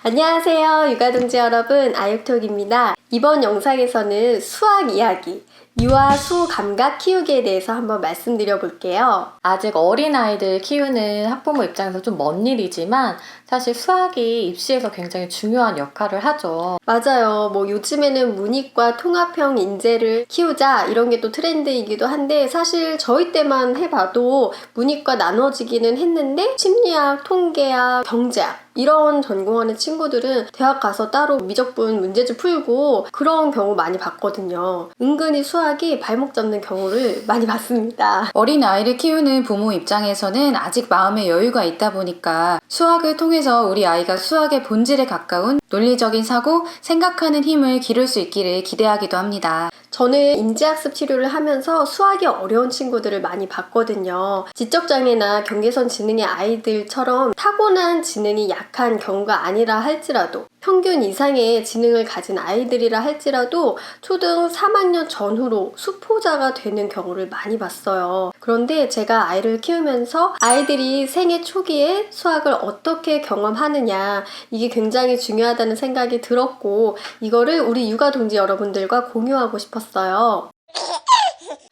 안녕하세요, 육아동지 여러분, 아육톡입니다. 이번 영상에서는 수학 이야기, 유아 수 감각 키우기에 대해서 한번 말씀드려 볼게요. 아직 어린아이들 키우는 학부모 입장에서 좀 먼 일이지만 사실 수학이 입시에서 굉장히 중요한 역할을 하죠. 맞아요. 요즘에는 문이과 통합형 인재를 키우자 이런 게 또 트렌드이기도 한데, 사실 저희 때만 해봐도 문이과 나눠지기는 했는데 심리학, 통계학, 경제학 이런 전공하는 친구들은 대학 가서 따로 미적분 문제집 풀고 그런 경우 많이 봤거든요. 은근히 수학이 발목 잡는 경우를 많이 봤습니다. 어린 아이를 키우는 부모 입장에서는 아직 마음의 여유가 있다 보니까 수학을 통해서 우리 아이가 수학의 본질에 가까운 논리적인 사고, 생각하는 힘을 기를 수 있기를 기대하기도 합니다. 저는 인지학습 치료를 하면서 수학이 어려운 친구들을 많이 봤거든요. 지적장애나 경계선 지능의 아이들처럼 타고난 지능이 약한 경우가 아니라 할지라도, 평균 이상의 지능을 가진 아이들이라 할지라도 초등 3학년 전후로 수포자가 되는 경우를 많이 봤어요. 그런데 제가 아이를 키우면서 아이들이 생애 초기에 수학을 어떻게 경험하느냐, 이게 굉장히 중요하다는 생각이 들었고, 이거를 우리 육아동지 여러분들과 공유하고 싶었어요.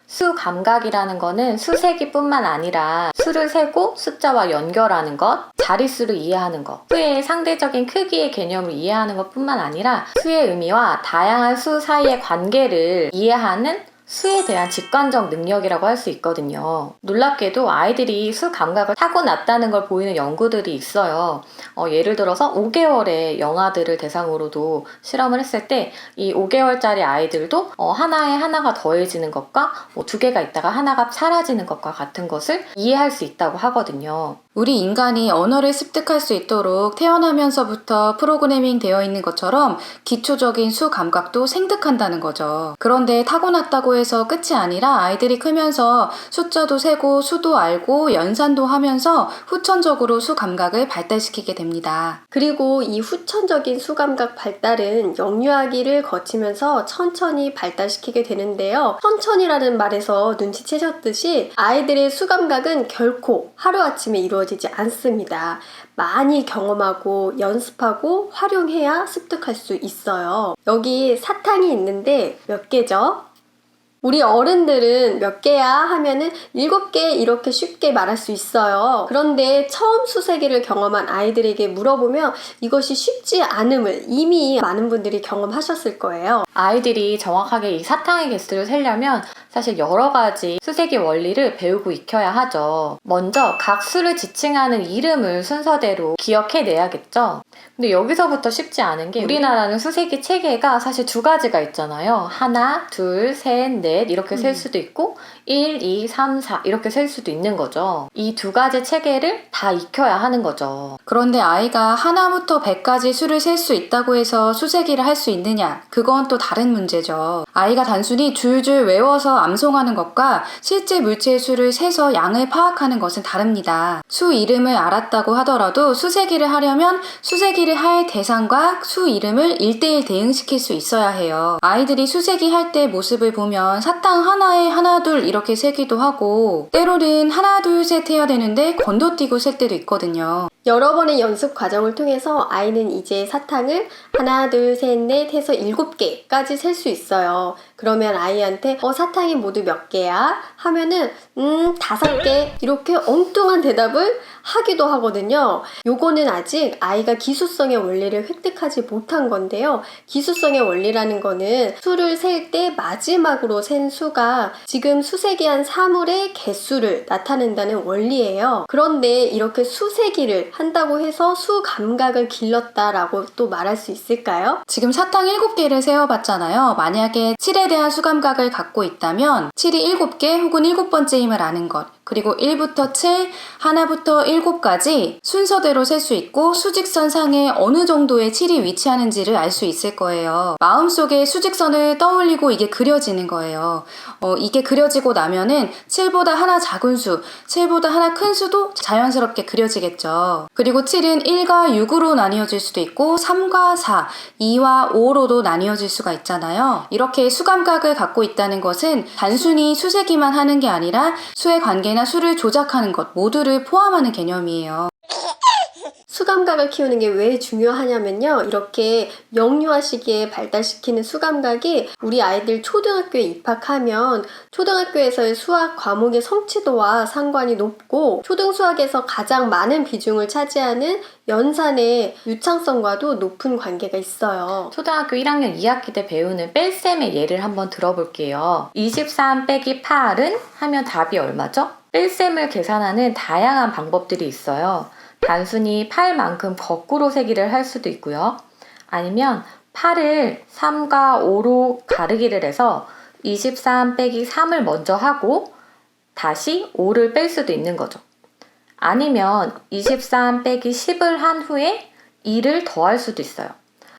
수 감각이라는 거는 수세기뿐만 아니라 수를 세고 숫자와 연결하는 것, 자릿수를 이해하는 것, 수의 상대적인 크기의 개념을 이해하는 것뿐만 아니라 수의 의미와 다양한 수 사이의 관계를 이해하는 수에 대한 직관적 능력이라고 할 수 있거든요. 놀랍게도 아이들이 수 감각을 타고났다는 걸 보이는 연구들이 있어요. 예를 들어서 5개월의 영아들을 대상으로도 실험을 했을 때 이 5개월짜리 아이들도 하나에 하나가 더해지는 것과 2개가 있다가 하나가 사라지는 것과 같은 것을 이해할 수 있다고 하거든요. 우리 인간이 언어를 습득할 수 있도록 태어나면서부터 프로그래밍 되어 있는 것처럼 기초적인 수 감각도 생득한다는 거죠. 그런데 타고났다고 해서 끝이 아니라 아이들이 크면서 숫자도 세고 수도 알고 연산도 하면서 후천적으로 수 감각을 발달시키게 됩니다. 그리고 이 후천적인 수감각 발달은 영유아기를 거치면서 천천히 발달시키게 되는데요. 천천히라는 말에서 눈치채셨듯이 아이들의 수감각은 결코 하루아침에 이루어지지 않습니다. 많이 경험하고 연습하고 활용해야 습득할 수 있어요. 여기 사탕이 있는데 몇 개죠? 우리 어른들은 몇 개야 하면은 7개 이렇게 쉽게 말할 수 있어요. 그런데 처음 수세기를 경험한 아이들에게 물어보면 이것이 쉽지 않음을 이미 많은 분들이 경험하셨을 거예요. 아이들이 정확하게 이 사탕의 개수를 세려면 사실 여러 가지 수세기 원리를 배우고 익혀야 하죠. 먼저 각 수를 지칭하는 이름을 순서대로 기억해내야겠죠. 근데 여기서부터 쉽지 않은 게 우리나라는 수세기 체계가 사실 2가지가 있잖아요. 하나, 둘, 셋, 넷 이렇게 셀 수도 있고 1, 2, 3, 4 이렇게 셀 수도 있는 거죠. 이 2가지 체계를 다 익혀야 하는 거죠. 그런데 아이가 하나부터 100까지 수를 셀 수 있다고 해서 수세기를 할 수 있느냐? 그건 또 다른 문제죠. 아이가 단순히 줄줄 외워서 암송하는 것과 실제 물체의 수를 세서 양을 파악하는 것은 다릅니다. 수 이름을 알았다고 하더라도 수세기를 하려면 수세기를 할 대상과 수 이름을 1:1 대응시킬 수 있어야 해요. 아이들이 수세기 할 때 모습을 보면 사탕 하나에 하나 둘 이렇게 세기도 하고, 때로는 하나 둘 셋 해야 되는데 건너뛰고 셀 때도 있거든요. 여러 번의 연습 과정을 통해서 아이는 이제 사탕을 하나, 둘, 셋, 넷 해서 7개까지 셀 수 있어요. 그러면 아이한테 사탕이 모두 몇 개야? 하면은 5개 이렇게 엉뚱한 대답을 하기도 하거든요. 요거는 아직 아이가 기수성의 원리를 획득하지 못한 건데요. 기수성의 원리라는 거는 수를 셀 때 마지막으로 센 수가 지금 수세기한 사물의 개수를 나타낸다는 원리예요. 그런데 이렇게 수세기를 한다고 해서 수 감각을 길렀다라고 또 말할 수 있을까요? 지금 사탕 7개를 세어봤잖아요. 만약에 7에 대한 수감각을 갖고 있다면 7이 7개 혹은 7번째임을 아는 것, 그리고 1부터 7, 하나부터 7까지 순서대로 셀 수 있고 수직선 상에 어느 정도의 7이 위치하는지를 알 수 있을 거예요. 마음속에 수직선을 떠올리고 이게 그려지는 거예요. 이게 그려지고 나면은 7보다 하나 작은 수, 7보다 하나 큰 수도 자연스럽게 그려지겠죠. 그리고 7은 1과 6으로 나뉘어질 수도 있고 3과 4, 2와 5로도 나뉘어질 수가 있잖아요. 이렇게 수감각을 갖고 있다는 것은 단순히 수세기만 하는 게 아니라 수의 관계나 수를 조작하는 것 모두를 포함하는 개념이에요. 수감각을 키우는 게 왜 중요하냐면요. 이렇게 영유아 시기에 발달시키는 수감각이 우리 아이들 초등학교에 입학하면 초등학교에서의 수학 과목의 성취도와 상관이 높고 초등수학에서 가장 많은 비중을 차지하는 연산의 유창성과도 높은 관계가 있어요. 초등학교 1학년 2학기 때 배우는 뺄셈의 예를 한번 들어볼게요. 23 빼기 8은 하면 답이 얼마죠? 뺄셈을 계산하는 다양한 방법들이 있어요. 단순히 8만큼 거꾸로 세기를 할 수도 있고요. 아니면 8을 3과 5로 가르기를 해서 23 빼기 3을 먼저 하고 다시 5를 뺄 수도 있는 거죠. 아니면 23 빼기 10을 한 후에 2를 더할 수도 있어요.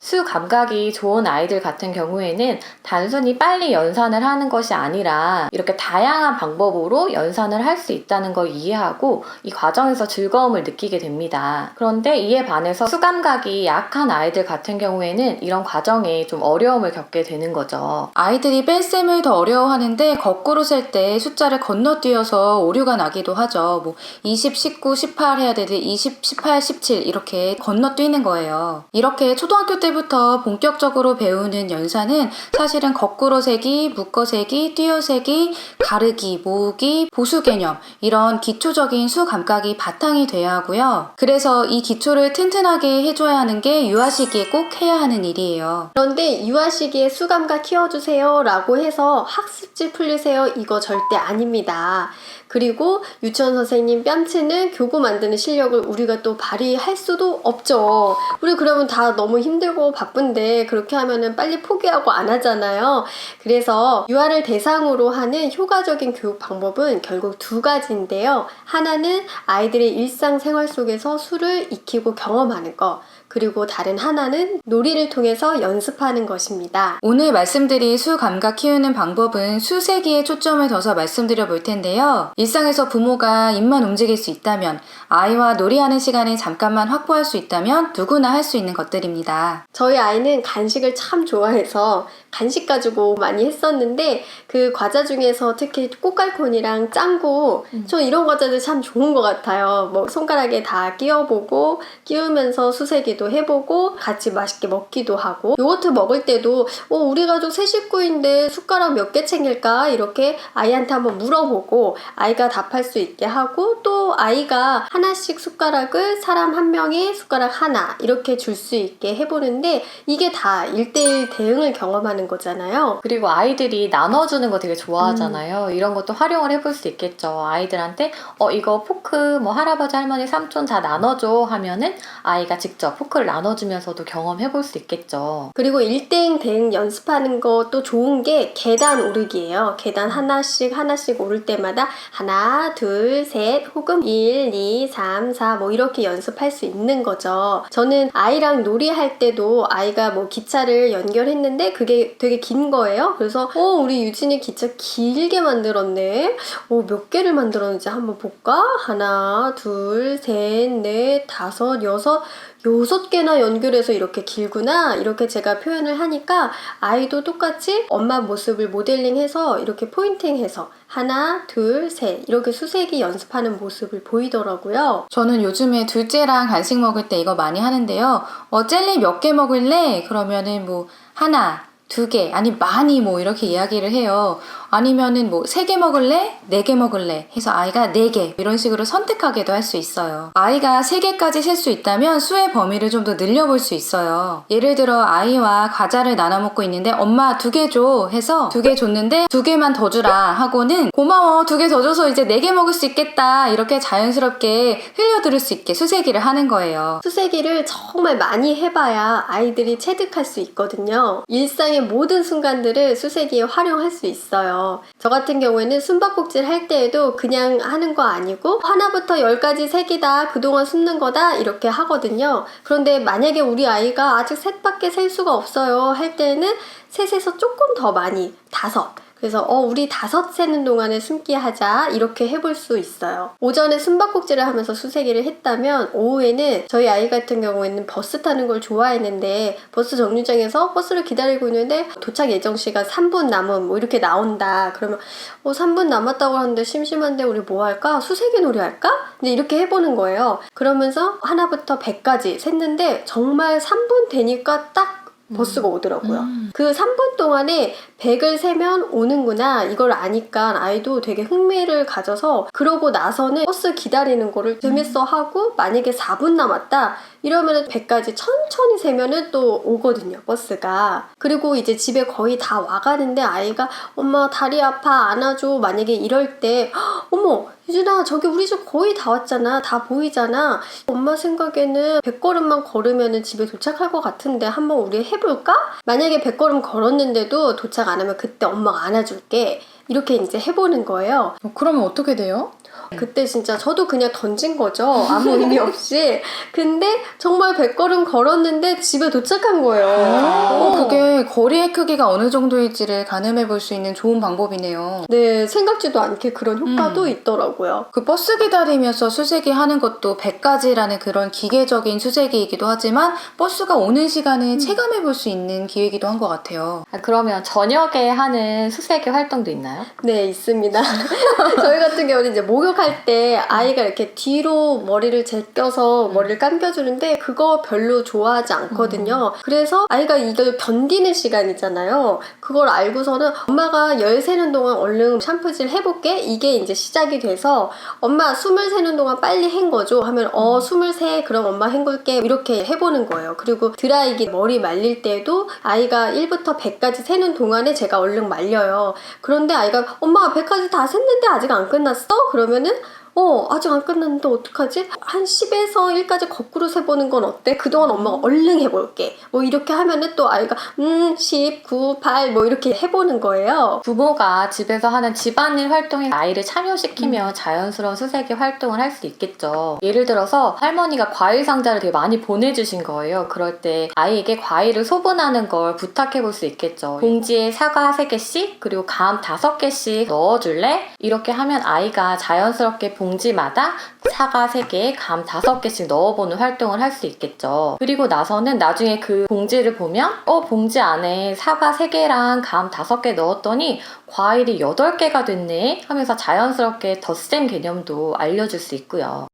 수 감각이 좋은 아이들 같은 경우에는 단순히 빨리 연산을 하는 것이 아니라 이렇게 다양한 방법으로 연산을 할 수 있다는 걸 이해하고 이 과정에서 즐거움을 느끼게 됩니다. 그런데 이에 반해서 수 감각이 약한 아이들 같은 경우에는 이런 과정에 좀 어려움을 겪게 되는 거죠. 아이들이 뺄셈을 더 어려워하는데 거꾸로 셀 때 숫자를 건너뛰어서 오류가 나기도 하죠. 뭐 20, 19, 18 해야 되는데 20, 18, 17 이렇게 건너뛰는 거예요. 이렇게 초등학교 때부터 본격적으로 배우는 연산은 사실은 거꾸로 세기, 묶어 세기, 띄어 세기, 가르기, 모으기, 보수 개념 이런 기초적인 수 감각이 바탕이 돼야 하고요. 그래서 이 기초를 튼튼하게 해줘야 하는 게 유아 시기에 꼭 해야 하는 일이에요. 그런데 유아 시기에 수감각 키워주세요 라고 해서 학습지 풀리세요 이거 절대 아닙니다. 그리고 유치원 선생님 뺨치는 교구 만드는 실력을 우리가 또 발휘할 수도 없죠. 우리 그러면 다 너무 힘들고 바쁜데 그렇게 하면은 빨리 포기하고 안 하잖아요. 그래서 유아를 대상으로 하는 효과적인 교육 방법은 결국 두 가지인데요. 하나는 아이들의 일상생활 속에서 수를 익히고 경험하는 거. 그리고 다른 하나는 놀이를 통해서 연습하는 것입니다. 오늘 말씀드린 수 감각 키우는 방법은 수세기에 초점을 둬서 말씀드려 볼 텐데요. 일상에서 부모가 입만 움직일 수 있다면, 아이와 놀이하는 시간을 잠깐만 확보할 수 있다면 누구나 할 수 있는 것들입니다. 저희 아이는 간식을 참 좋아해서 간식 가지고 많이 했었는데 그 과자 중에서 특히 꽃갈콘이랑 짱구 저 이런 과자들 참 좋은 것 같아요. 뭐 손가락에 다 끼워보고 끼우면서 수세기도 해보고 같이 맛있게 먹기도 하고 요거트 먹을 때도 우리 가족 세 식구인데 숟가락 몇 개 챙길까 이렇게 아이한테 한번 물어보고 아이가 답할 수 있게 하고 또 아이가 하나씩 숟가락을 사람 한 명이 숟가락 하나 이렇게 줄 수 있게 해보는데 이게 다 1:1 대응을 경험하는 거잖아요. 그리고 아이들이 나눠주는 거 되게 좋아하잖아요. 이런 것도 활용을 해볼 수 있겠죠. 아이들한테 이거 포크 뭐 할아버지 할머니 삼촌 다 나눠줘 하면은 아이가 직접 포크를 나눠주면서도 경험해볼 수 있겠죠. 그리고 1:1 대응 연습하는 것도 좋은 게 계단 오르기예요. 계단 하나씩 오를 때마다 하나, 둘, 셋 혹은 1, 2, 3, 4 뭐 이렇게 연습할 수 있는 거죠. 저는 아이랑 놀이할 때도 아이가 뭐 기차를 연결했는데 그게 되게 긴 거예요. 그래서 우리 유진이 기차 길게 만들었네. 몇 개를 만들었는지 한번 볼까? 하나, 둘, 셋, 넷, 다섯, 여섯 개나 연결해서 이렇게 길구나 이렇게 제가 표현을 하니까 아이도 똑같이 엄마 모습을 모델링해서 이렇게 포인팅해서 하나, 둘, 셋 이렇게 수세기 연습하는 모습을 보이더라고요. 저는 요즘에 둘째랑 간식 먹을 때 이거 많이 하는데요. 젤리 몇 개 먹을래? 그러면은 뭐 하나, 2개, 아니 많이 뭐 이렇게 이야기를 해요. 아니면은 뭐 3개 먹을래? 4개 먹을래? 해서 아이가 4개 이런 식으로 선택하게도 할 수 있어요. 아이가 3개까지 셀 수 있다면 수의 범위를 좀 더 늘려볼 수 있어요. 예를 들어 아이와 과자를 나눠 먹고 있는데 엄마 2개 줘 해서 2개 줬는데 2개만 더 주라 하고는 고마워 2개 더 줘서 이제 4개 먹을 수 있겠다 이렇게 자연스럽게 흘려들을 수 있게 수세기를 하는 거예요. 수세기를 정말 많이 해봐야 아이들이 체득할 수 있거든요. 일상의 모든 순간들을 수세기에 활용할 수 있어요. 저 같은 경우에는 숨바꼭질 할 때에도 그냥 하는 거 아니고 하나부터 10까지 색이다 그동안 숨는 거다 이렇게 하거든요. 그런데 만약에 우리 아이가 아직 셋밖에 셀 수가 없어요 할 때는 셋에서 조금 더 많이 5 그래서 우리 5 세는 동안에 숨기 하자 이렇게 해볼 수 있어요. 오전에 숨바꼭질을 하면서 수세기를 했다면 오후에는 저희 아이 같은 경우에는 버스 타는 걸 좋아했는데 버스 정류장에서 버스를 기다리고 있는데 도착 예정 시간 3분 남음 뭐 이렇게 나온다. 그러면 3분 남았다고 하는데 심심한데 우리 뭐 할까? 수세기 놀이 할까? 이제 이렇게 해보는 거예요. 그러면서 하나부터 100까지 셌는데 정말 3분 되니까 딱 버스가 오더라고요. 그 3분 동안에 100을 세면 오는구나 이걸 아니까 아이도 되게 흥미를 가져서 그러고 나서는 버스 기다리는 거를 재밌어 하고 만약에 4분 남았다 이러면은 100까지 천천히 세면은 또 오거든요, 버스가. 그리고 이제 집에 거의 다 와가는데 아이가 엄마 다리 아파 안아줘 만약에 이럴 때 어머 유진아 저기 우리 집 거의 다 왔잖아 다 보이잖아 엄마 생각에는 100걸음만 걸으면 집에 도착할 것 같은데 한번 우리 해볼까? 만약에 100걸음 걸었는데도 도착 안 하면 그때 엄마가 안아줄게 이렇게 이제 해보는 거예요. 그러면 어떻게 돼요? 그때 진짜 저도 그냥 던진 거죠. 아무 의미 없이. 근데 정말 100걸음 걸었는데 집에 도착한 거예요. 그게 거리의 크기가 어느 정도일지를 가늠해 볼 수 있는 좋은 방법이네요. 네, 생각지도 않게 그런 효과도 있더라고요. 그 버스 기다리면서 수세기 하는 것도 100가지라는 그런 기계적인 수세기이기도 하지만 버스가 오는 시간을 체감해 볼 수 있는 기회이기도 한 것 같아요. 그러면 저녁에 하는 수세기 활동도 있나요? 네, 있습니다. 저희 같은 경우는 이제 목욕할 때 아이가 이렇게 뒤로 머리를 제껴서 머리를 감겨주는데 그거 별로 좋아하지 않거든요. 그래서 아이가 이걸 견디는 시간이잖아요. 그걸 알고서는 엄마가 열 세는 동안 얼른 샴푸질 해볼게. 이게 이제 시작이 돼서 엄마 숨을 세는 동안 빨리 헹궈줘 하면 23 그럼 엄마 헹굴게 이렇게 해보는 거예요. 그리고 드라이기 머리 말릴 때도 아이가 1부터 100까지 세는 동안에 제가 얼른 말려요. 그런데 아이가 엄마 100까지 다 샜는데 아직 안 끝났어? 그러면은 아직 안 끝났는데 어떡하지? 한 10에서 1까지 거꾸로 세보는 건 어때? 그동안 엄마가 얼른 해볼게. 뭐 이렇게 하면은 또 아이가 10, 9, 8 뭐 이렇게 해보는 거예요. 부모가 집에서 하는 집안일 활동에 아이를 참여시키면 자연스러운 수세기 활동을 할 수 있겠죠. 예를 들어서 할머니가 과일 상자를 되게 많이 보내주신 거예요. 그럴 때 아이에게 과일을 소분하는 걸 부탁해 볼 수 있겠죠. 봉지에 사과 3개씩 그리고 감 5개씩 넣어줄래? 이렇게 하면 아이가 자연스럽게 봉지마다 사과 3개, 감 5개씩 넣어보는 활동을 할 수 있겠죠. 그리고 나서는 나중에 그 봉지를 보면 봉지 안에 사과 3개랑 감 5개 넣었더니 과일이 8개가 됐네 하면서 자연스럽게 덧셈 개념도 알려줄 수 있고요.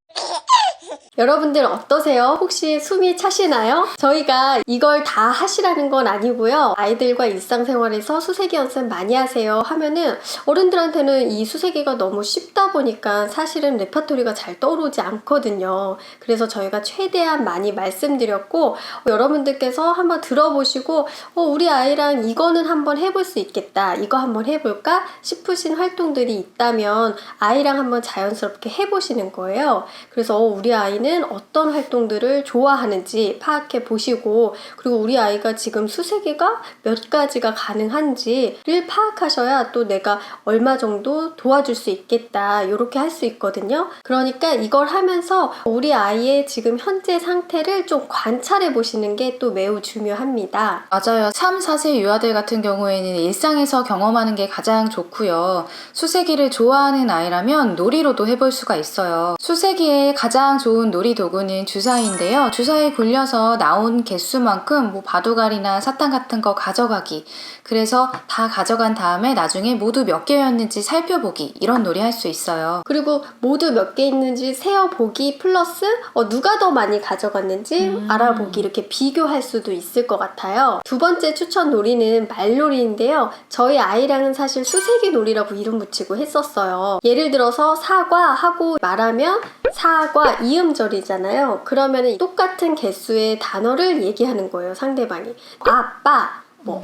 여러분들 어떠세요? 혹시 숨이 차시나요? 저희가 이걸 다 하시라는 건 아니고요. 아이들과 일상생활에서 수세기 연습 많이 하세요 하면은 어른들한테는 이 수세기가 너무 쉽다 보니까 사실은 레파토리가 잘 떠오르지 않거든요. 그래서 저희가 최대한 많이 말씀드렸고 여러분들께서 한번 들어보시고 우리 아이랑 이거는 한번 해볼 수 있겠다. 이거 한번 해볼까? 싶으신 활동들이 있다면 아이랑 한번 자연스럽게 해보시는 거예요. 그래서 우리 아이는 어떤 활동들을 좋아하는지 파악해 보시고 그리고 우리 아이가 지금 수세기가 몇 가지가 가능한지를 파악하셔야 또 내가 얼마 정도 도와줄 수 있겠다 이렇게 할 수 있거든요. 그러니까 이걸 하면서 우리 아이의 지금 현재 상태를 좀 관찰해 보시는 게 또 매우 중요합니다. 맞아요. 3, 4세 유아들 같은 경우에는 일상에서 경험하는 게 가장 좋고요. 수세기를 좋아하는 아이라면 놀이로도 해볼 수가 있어요. 수세기의 가장 좋은 놀이 도구는 주사위인데요. 주사위 굴려서 나온 개수만큼 뭐 바둑알이나 사탕 같은 거 가져가기. 그래서 다 가져간 다음에 나중에 모두 몇 개였는지 살펴보기. 이런 놀이 할 수 있어요. 그리고 모두 몇 개 있는지 세어보기 플러스 누가 더 많이 가져갔는지 알아보기 이렇게 비교할 수도 있을 것 같아요. 두 번째 추천 놀이는 말놀이인데요. 저희 아이랑은 사실 수세기 놀이라고 이름 붙이고 했었어요. 예를 들어서 사과 하고 말하면 사과 이음절이잖아요. 그러면 똑같은 개수의 단어를 얘기하는 거예요. 상대방이. 아빠,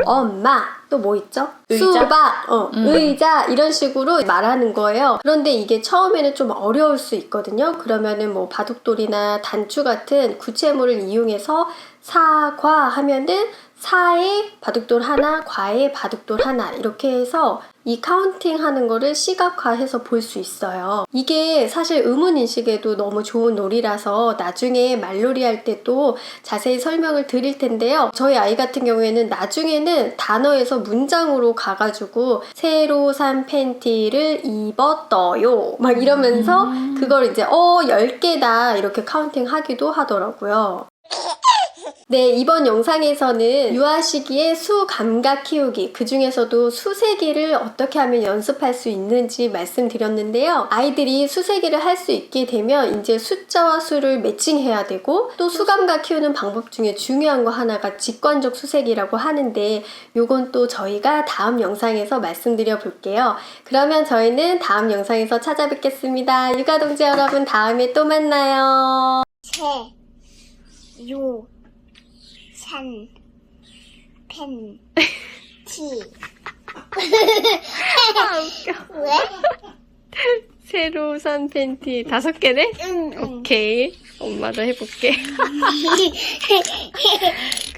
엄마, 또 뭐 있죠? 의자? 수박, 의자 이런 식으로 말하는 거예요. 그런데 이게 처음에는 좀 어려울 수 있거든요. 그러면은 뭐 바둑돌이나 단추 같은 구체물을 이용해서 사과 하면은 사에 바둑돌 하나, 과에 바둑돌 하나 이렇게 해서 이 카운팅 하는 거를 시각화해서 볼 수 있어요. 이게 사실 의문인식에도 너무 좋은 놀이라서 나중에 말놀이 할 때 또 자세히 설명을 드릴 텐데요. 저희 아이 같은 경우에는 나중에는 단어에서 문장으로 가가지고 새로 산 팬티를 입었어요 막 이러면서 그걸 이제 10개다 이렇게 카운팅 하기도 하더라고요. 네, 이번 영상에서는 유아 시기에 수 감각 키우기, 그 중에서도 수세기를 어떻게 하면 연습할 수 있는지 말씀드렸는데요. 아이들이 수세기를 할 수 있게 되면 이제 숫자와 수를 매칭해야 되고, 또 수감각 키우는 방법 중에 중요한 거 하나가 직관적 수세기라고 하는데, 요건 또 저희가 다음 영상에서 말씀드려 볼게요. 그러면 저희는 다음 영상에서 찾아뵙겠습니다. 육아동지 여러분, 다음에 또 만나요. 요, 산, 팬, 티. 왜? 새로 산 팬티 5개네? 응. 오케이. 엄마도 해볼게.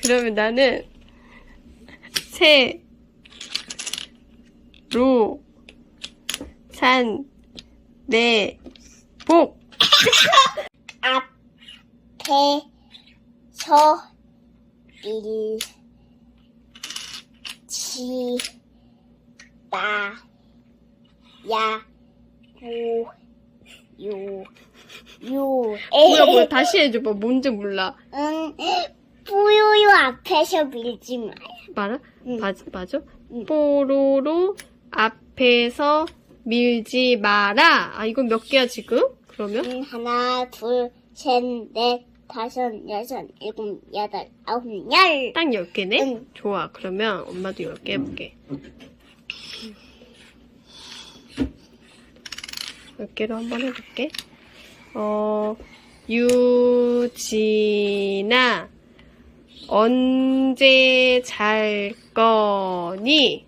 그러면 나는 새로 산 내 복. 앞에 서 밀지 마. 야. 뭐야, 다시 해줘봐. 뭔지 몰라. 뿌요요 앞에서 밀지 마요. 말아? 응. 맞아? 응. 뽀로로 앞에서 밀지 마라. 아, 이건 몇 개야, 지금? 그러면? 하나, 둘, 셋, 넷, 다섯, 여섯, 일곱, 여덟, 아홉, 열. 딱 10개네? 응. 좋아. 그러면 엄마도 10개 해볼게. 10개로 한번 해볼게. 유진아, 언제 잘 거니?